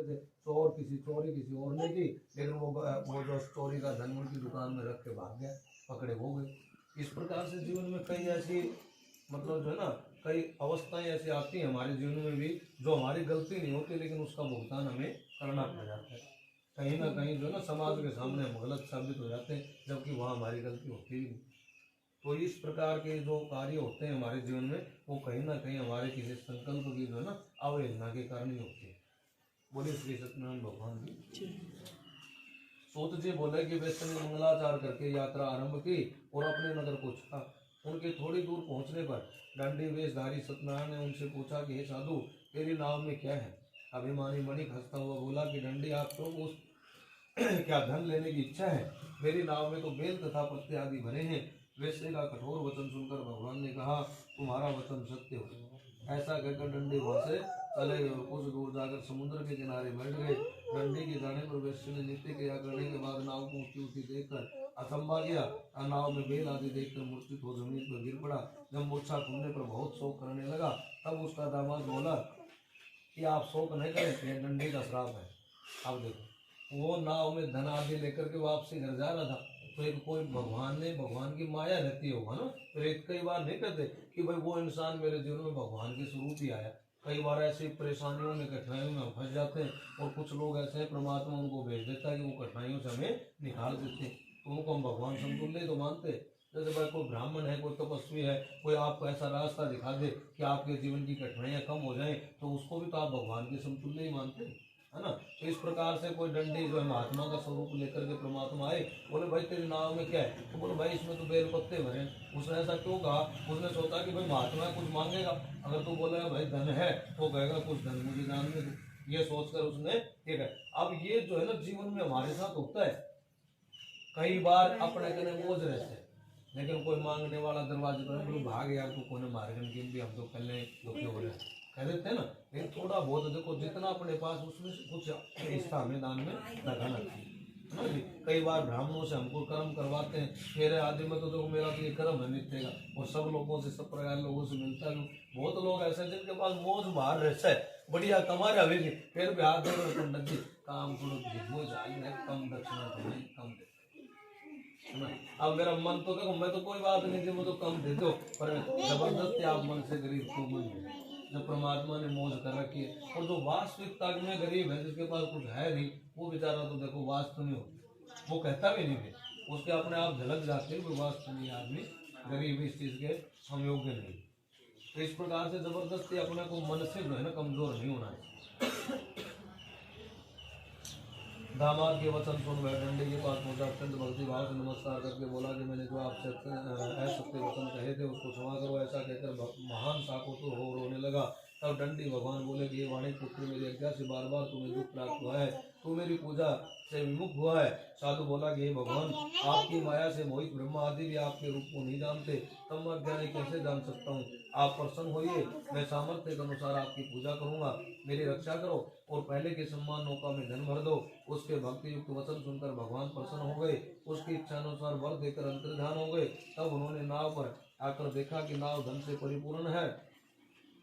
हुए थे, चोरी किसी और ने की, लेकिन वो जो चोरी का धन उनकी दुकान में रख के भाग गया, पकड़े हो गए। इस प्रकार से जीवन में कई ऐसी मतलब जो है ना, कई अवस्थाएं ऐसी आती हैं हमारे जीवन में भी, जो हमारी गलती नहीं होती लेकिन उसका भुगतान हमें करना पड़ जाता है। कहीं ना कहीं जो है ना, समाज के सामने हम गलत साबित हो जाते हैं, जबकि वहाँ हमारी गलती होती ही नहीं। तो इस प्रकार के जो कार्य होते हैं हमारे जीवन में, वो कहीं ना कहीं हमारे किसी संकल्प की जो है ना, अवहेलना के कारण ही होती है। बोलिए श्री सत्यनारायण भगवान की। सूत जी बोले कि वैश्य ने मंगलाचार करके यात्रा आरंभ की और अपने नगर को छा। उनके थोड़ी दूर पहुंचने पर दंडी वेशधारी सत्यनारायण ने उनसे पूछा कि हे साधु, तेरी नाव में क्या है? अभिमानी मणिक हंसता हुआ बोला कि दंडी, आप तो उस क्या धन लेने की इच्छा है? मेरी नाव में तो बेल तथा पत्ते आदि भरे हैं। वैश्य का कठोर वचन सुनकर भगवान ने कहा, तुम्हारा वचन सत्य हो। ऐसा कहकर डंडी वहां से चले गए और कुछ दूर जाकर समुद्र के किनारे बैठ गए। डंडी के जाने पर वैश्य ने नित्य क्रिया करने के बाद नाव को ऊंची ऊंची देखकर अचंबा किया। नाव में बेल आदि देखकर मूर्छित हो जमीन पर गिर पड़ा। जब मूर्छा खुलने पर बहुत शोक करने लगा, तब उसका दामाद बोला कि आप शोक नहीं करें, यह डंडी का श्राप है। अब देखो, वो नाव में धन आदि लेकर के वापसी घर जा रहा था, तो एक कोई भगवान की माया रहती होगा ना। तो एक कई बार नहीं कहते कि भाई वो इंसान मेरे जीवन में भगवान के स्वरूप ही आया। कई बार ऐसी परेशानियों में, कठिनाइयों में फंस जाते हैं, और कुछ लोग ऐसे हैं, परमात्मा उनको भेज देता है कि वो कठिनाइयों से हमें निकाल देते हैं। तो उनको हम भगवान समतुल्य तो मानते हैं। जैसे भाई कोई ब्राह्मण है, कोई तपस्वी है, कोई आपको ऐसा रास्ता दिखा दे कि आपके जीवन की कठिनाइयां कम हो जाएं, तो उसको भी तो आप भगवान के समतुल्य ही मानते हैं, है ना। तो इस प्रकार से कोई डंडी जो है महात्मा का स्वरूप लेकर के परमात्मा आए, बोले भाई तेरी नाव में क्या है? तो बोले भाई इसमें तो बेल पत्ते भरे। उसने ऐसा क्यों कहा? उसने सोचा कि भाई महात्मा कुछ मांगेगा, अगर तू बोलेगा भाई धन है, तो कहेगा कुछ धन मुझे दान में दो, ये सोचकर उसने ठीक है। अब ये जो है ना, जीवन में हमारे साथ होता है। कई बार अपने कने बोझ रहते हैं, लेकिन कोई मांगने वाला दरवाजे पर भाग यार, तू कोने मार्गन की भी, हम तो पहले दुखी हो रहे हैं, कह देते हैं ना। लेकिन थोड़ा बहुत देखो, जितना अपने पास उसमें से कुछ हिस्सा हमें दान में लगाना चाहिए, है ना जी। कई बार ब्राह्मणों से हमको कर्म करवाते हैं, मेरे आदि में तो देखो मेरा तो ये कर्म है नित्य का, और सब लोगों से, सब प्रकार लोगों से मिलता है। बहुत लोग ऐसे हैं जिनके पास मौज बाहर रहता है, बढ़िया कमा रहे, अभी फिर भी हाथ दे रहे पंडित जी, काम थोड़ा कम दक्षिणा कम दे। अब मेरा मन तो देखो, मैं तो कोई बात नहीं कि वो तो कम दे दो, पर जबरदस्ती आप मन से गरीब को मन दे। जब परमात्मा ने मौज कर रखी है, और जो वास्तविकता में गरीब है, जिसके पास कुछ है नहीं, वो बेचारा तो देखो वास्तव नहीं होता, वो कहता भी नहीं है, उसके अपने आप झलक जाते हैं, वास्तव नहीं आदमी गरीब इस चीज के हम योग्य नहीं। तो इस प्रकार से जबरदस्ती अपने को मन से जो है ना, कमजोर नहीं होना चाहिए। दामाद के वचन सुन वह डंडे के पास पहुंचा, अत्यंत भक्ति भाव से नमस्कार करके बोला कि मैंने जो आपसे असत्य वचन कहे थे उसको क्षमा करो। ऐसा कहकर महान साकोतुर हो रोने लगा। तब डंडी भगवान बोले कि ये वाणी पुत्र, मेरी आज्ञा से बार बार तुम्हें दुख प्राप्त हुआ है, तू मेरी पूजा से विमुख हुआ है। साधु बोला कि हे भगवान, आपकी माया से मोहित ब्रह्मा आदि भी आपके रूप को नहीं जानते, तब मैं अज्ञानी कैसे जान सकता हूँ? आप प्रसन्न होइए, मैं सामर्थ्य के अनुसार आपकी पूजा करूंगा, मेरी रक्षा करो और पहले के सम्मान नौका में धन भर दो। उसके भक्ति युक्त वचन सुनकर भगवान प्रसन्न हो गए, उसकी इच्छा अनुसार वर देकर अंतर्धान हो गए। तब उन्होंने नाव पर आकर देखा कि नाव धन से परिपूर्ण है।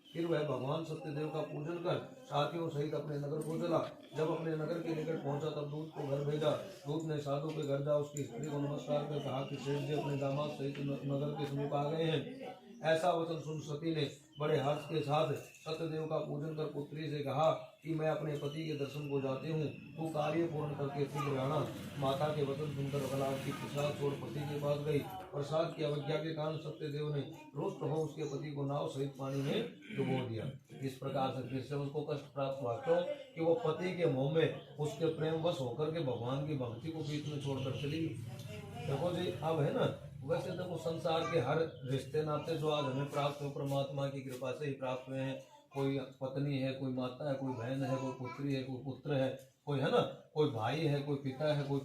फिर वह भगवान सत्यदेव का पूजन कर साथियों सहित अपने नगर को चला। जब अपने नगर के निकट पहुंचा, तब दूत को घर भेजा। दूत ने साधु के घर जा उसकी स्त्री को नमस्कार कर कहा कि सेठ जी अपने दामाद सहित नगर के समीप आ गए हैं। ऐसा वचन सुन सती ने बड़े हर्ष के साथ सत्यदेव का पूजन कर पुत्री से कहा कि मैं अपने पति के दर्शन को जाती हूँ, तू कार्य पूर्ण करके शीघ्र आना। माता के वचन सुनकर बलाव की प्रसाद छोड़ पति के पास गई। प्रसाद की अवज्ञा के कारण सत्यदेव ने रुष्ट हो उसके पति को नाव सहित पानी में डुबो दिया। इस प्रकार से फिर से उसको कष्ट प्राप्त हुआ, क्यों कि वो पति के मोह में उसके प्रेम वश होकर के भगवान की भक्ति को बीच में छोड़कर चली गई। देखो जी, अब है ना, वैसे देखो संसार के हर रिश्ते नाते जो आज हमें प्राप्त हो, परमात्मा की कृपा से ही प्राप्त हुए हैं। कोई पत्नी है, कोई माता है, कोई बहन है, कोई पुत्री है, कोई पुत्र है, कोई है ना, कोई भाई है, कोई पिता है, कोई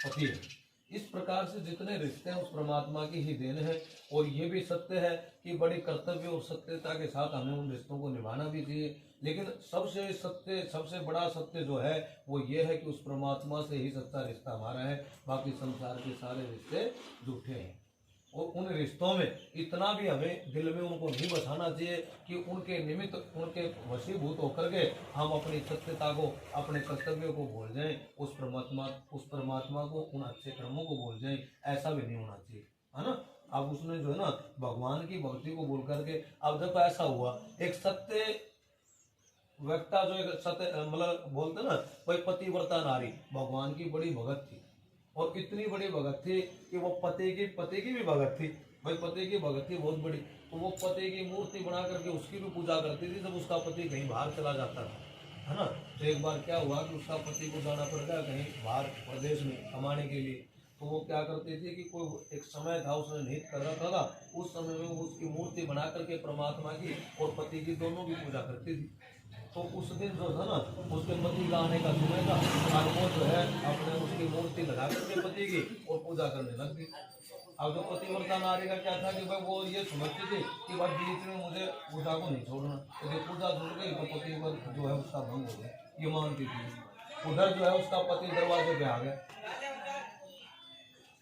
पति है। इस प्रकार से जितने रिश्ते हैं उस परमात्मा की ही देन है। और ये भी सत्य है कि बड़ी कर्तव्य और सत्यता के साथ हमें उन रिश्तों को निभाना भी चाहिए। लेकिन सबसे सत्य, सबसे बड़ा सत्य जो है वो ये है कि उस परमात्मा से ही सच्चा रिश्ता हमारा है, बाकी संसार के सारे रिश्ते झूठे हैं। और उन रिश्तों में इतना भी हमें दिल में उनको नहीं बसाना चाहिए कि उनके निमित्त उनके वशीभूत होकर के हम अपनी सत्यता को, अपने कर्तव्यों को भूल जाएं, उस परमात्मा को, उन अच्छे कर्मों को भूल जाएं। ऐसा भी नहीं होना चाहिए, है ना। अब उसने जो है ना भगवान की भक्ति को भूल करके, अब जब ऐसा हुआ, एक सत्य व्यक्ता जो एक सत्य मतलब बोलते ना, कोई पतिव्रता नारी भगवान की बड़ी भगत थी, और इतनी बड़ी भगत थी कि वो पति की भी भगत थी। भाई पति की भगत थी बहुत बड़ी, तो वो पति की मूर्ति बना करके उसकी भी पूजा करती थी जब उसका पति कहीं बाहर चला जाता था, है ना। तो एक बार क्या हुआ कि उसका पति को जाना पड़ गया कहीं बाहर प्रदेश में कमाने के लिए। तो वो क्या करती थी कि कोई एक समय था उसने निहित कर रखा था, उस समय में वो उसकी मूर्ति बना करके परमात्मा की और पति की दोनों की पूजा करती थी। तो उस दिन जो था ना उसके पति का आने का समय था, और वो जो है अपने उसकी मूर्ति लगा करके पति की और पूजा करने लग गई। अब जो पतिव्रता नारी का क्या था कि भाई वो ये समझती थी कि भाई बीच में मुझे पूजा को नहीं छोड़ना, यदि पूजा छूट गई तो पति को जो है उसका भंग हो गया, ये मानती थी। उधर जो है उसका पति दरवाजे पे आ गया।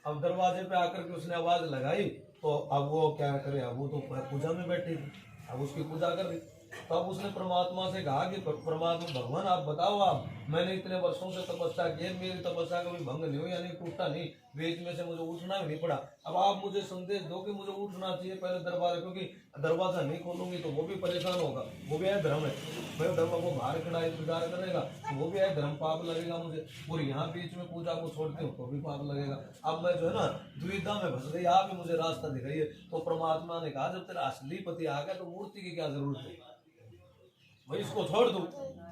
अब दरवाजे पे आकर के उसने आवाज लगाई, तो अब वो क्या करे, अब वो तो पूजा में बैठी थी, अब उसकी पूजा कर रही। तो अब उसने परमात्मा से कहा कि परमात्मा भगवान आप बताओ, आप मैंने इतने वर्षों से तपस्या की, मेरी तपस्या कभी भंग नहीं हुई, यानी टूटा नहीं, बीच में से मुझे उठना भी नहीं पड़ा। अब आप मुझे संदेश दो कि मुझे उठना चाहिए पहले दरबार, क्योंकि दरवाजा नहीं खोलूंगी तो वो भी परेशान होगा, वो भी है धर्म है भाई, धर्म को बाहर खड़ा इंतजार करेगा तो वो भी है धर्म, पाप लगेगा मुझे, और यहाँ बीच में पूजा को छोड़ती हूँ तो भी पाप लगेगा। अब मैं जो है ना दुविधा में फंस गई, आप ही मुझे रास्ता दिखाइए। तो परमात्मा ने कहा जब तेरा असली पति आ गया तो मूर्ति की क्या जरूरत है, भाई इसको छोड़ दो,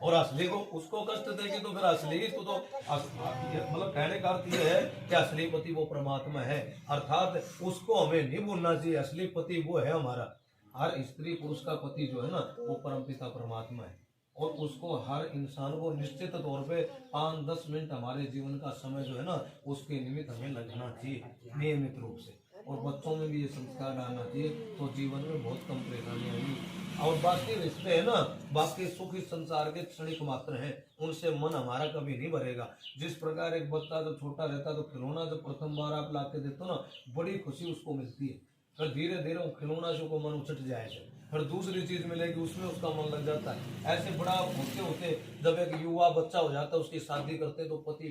और असली को उसको कष्ट देगी तो फिर असली को तो मतलब कहने का अर्थ ये है कि असली पति वो परमात्मा है, अर्थात उसको हमें नहीं भूलना चाहिए, असली पति वो है हमारा। हर स्त्री पुरुष का पति जो है ना वो परमपिता परमात्मा है, और उसको हर इंसान को निश्चित तौर पे 5-10 मिनट हमारे जीवन का समय जो है ना उसके निमित्त हमें लगना चाहिए नियमित रूप से, और बच्चों में भी ये संस्कार आना चाहिए, तो जीवन में बहुत कम परेशानी आएगी। और बाकी रिश्ते है ना, बाकी सुख इस संसार के क्षणिक मात्र हैं, उनसे मन हमारा कभी नहीं भरेगा। जिस प्रकार एक बच्चा जब छोटा रहता है तो खिलौना जब प्रथम बार आप लाके देते हो ना, बड़ी खुशी उसको मिलती है, फिर धीरे धीरे वो खिलौना से को मन उचट जाएगा, फिर दूसरी चीज मिलेगी उसमें उसका मन लग जाता है। ऐसे बड़ा होते होते जब एक युवा बच्चा हो जाता है उसकी शादी करते तो पत्नी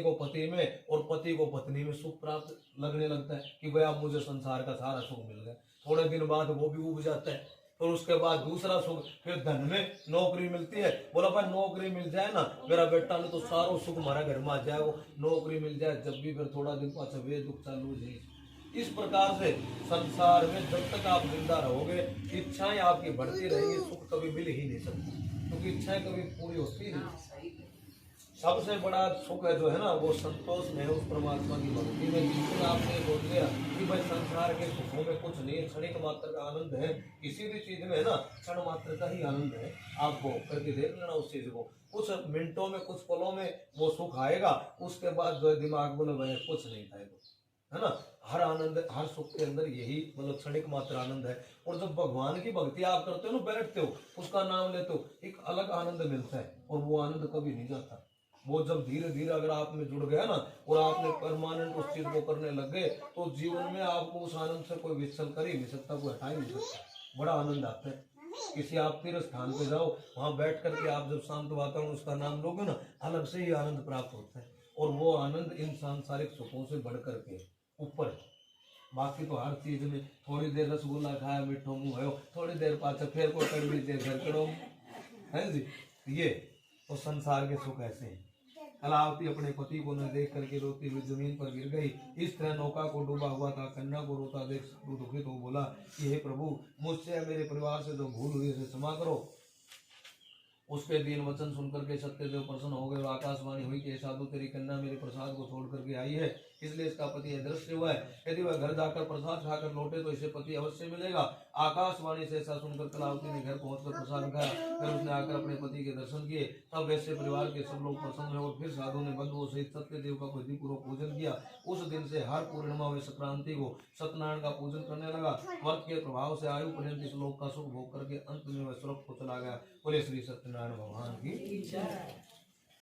को पति में और पति को पत्नी में सुख प्राप्त लगने लगता है कि भाई अब मुझे संसार का सारा सुख मिल गया। थोड़े दिन बाद वो भी उब जाता है, और उसके बाद दूसरा सुख, फिर धन में नौकरी मिलती है, बोला भाई नौकरी मिल जाए ना मेरा बेटा ने तो सारा सुख हमारा घर में आ जाए, वो नौकरी मिल जाए जब भी, फिर थोड़ा दिन पाछा वे दुख चालू हो जाए। इस प्रकार से संसार में जब तक आप जिंदा रहोगे इच्छाएं आपकी बढ़ती रहेंगी, सुख कभी मिल ही नहीं सकती, क्योंकि इच्छाएं कभी पूरी होती नहीं। सबसे बड़ा सुख है जो है ना वो संतोष में है उस परमात्मा की भक्ति में, जिसमें आपने बोल दिया कि भाई संसार के सुखों में कुछ नहीं, क्षणिक मात्र का आनंद है, किसी भी चीज में है ना क्षण मात्र का ही आनंद है। आप वो करके देख लेना उस चीज को, कुछ मिनटों में कुछ पलों में वो सुख आएगा, उसके बाद जो है दिमाग बोले भाई कुछ नहीं था, है ना। हर आनंद हर सुख के अंदर यही मतलब क्षणिक मात्र आनंद है। और जब भगवान की भक्ति आप करते हो ना, बैठते हो उसका नाम लेते हो, एक अलग आनंद मिलता है, और वो आनंद कभी नहीं जाता। वो जब धीरे धीरे अगर आप में जुड़ गया ना और आपने परमानेंट उस चीज को करने लग गए तो जीवन में आपको उस आनंद से कोई विचल कर ही नहीं सकता, कोई हटा ही नहीं सकता। बड़ा आनंद आता है। किसी आप तीर्थ स्थान पे जाओ, वहां बैठ करके आप जब शांत वातावरण उसका नाम लोगे ना, अलग से ही आनंद प्राप्त होता है, और वो आनंद इन सांसारिक सुखों से बढ़ करके ऊपर है। बाकी तो हर चीज में थोड़ी देर रसगुल्ला खाया मिठो मुंह है, थोड़ी देर पाछे फिर को कड़वी देर घर करो है जी, ये तो संसार के सुख ऐसे हैं। कलावती अपने पति को न देख करके रोती हुई जमीन पर गिर गई। इस तरह नौका को डूबा हुआ था, कन्या को रोता देख दुखित हो बोला कि हे प्रभु, मुझसे मेरे परिवार से जो भूल हुई उसे क्षमा करो। उसके दीन वचन सुनकर के सत्यदेव प्रसन्न हो गए और आकाशवाणी हुई कि साधु तेरी कन्या मेरे प्रसाद को छोड़ करके आई है, इसलिए इसका पति अदृश्य हुआ है। यदि वह घर जाकर प्रसाद खाकर लौटे तो इसे पति अवश्य मिलेगा। आकाशवाणी से ऐसा सुनकर कलावती ने घर पहुंचकर प्रसाद खाया, फिर उसने आकर अपने पति के दर्शन किए। तब वैसे परिवार के सब लोग प्रसन्न हुए और फिर साधु ने बंधुओं सहित सत्यदेव का विधिपूर्वक पूजन किया। उस दिन से हर पूर्णिमा व संक्रांति को सत्यनारायण का पूजन करने लगा। व्रत के प्रभाव से आयु पर्यंत इस लोक का सुख भोग करके अंत में वह स्वर्ग को चला गया। बोले श्री सत्यनारायण भगवान की।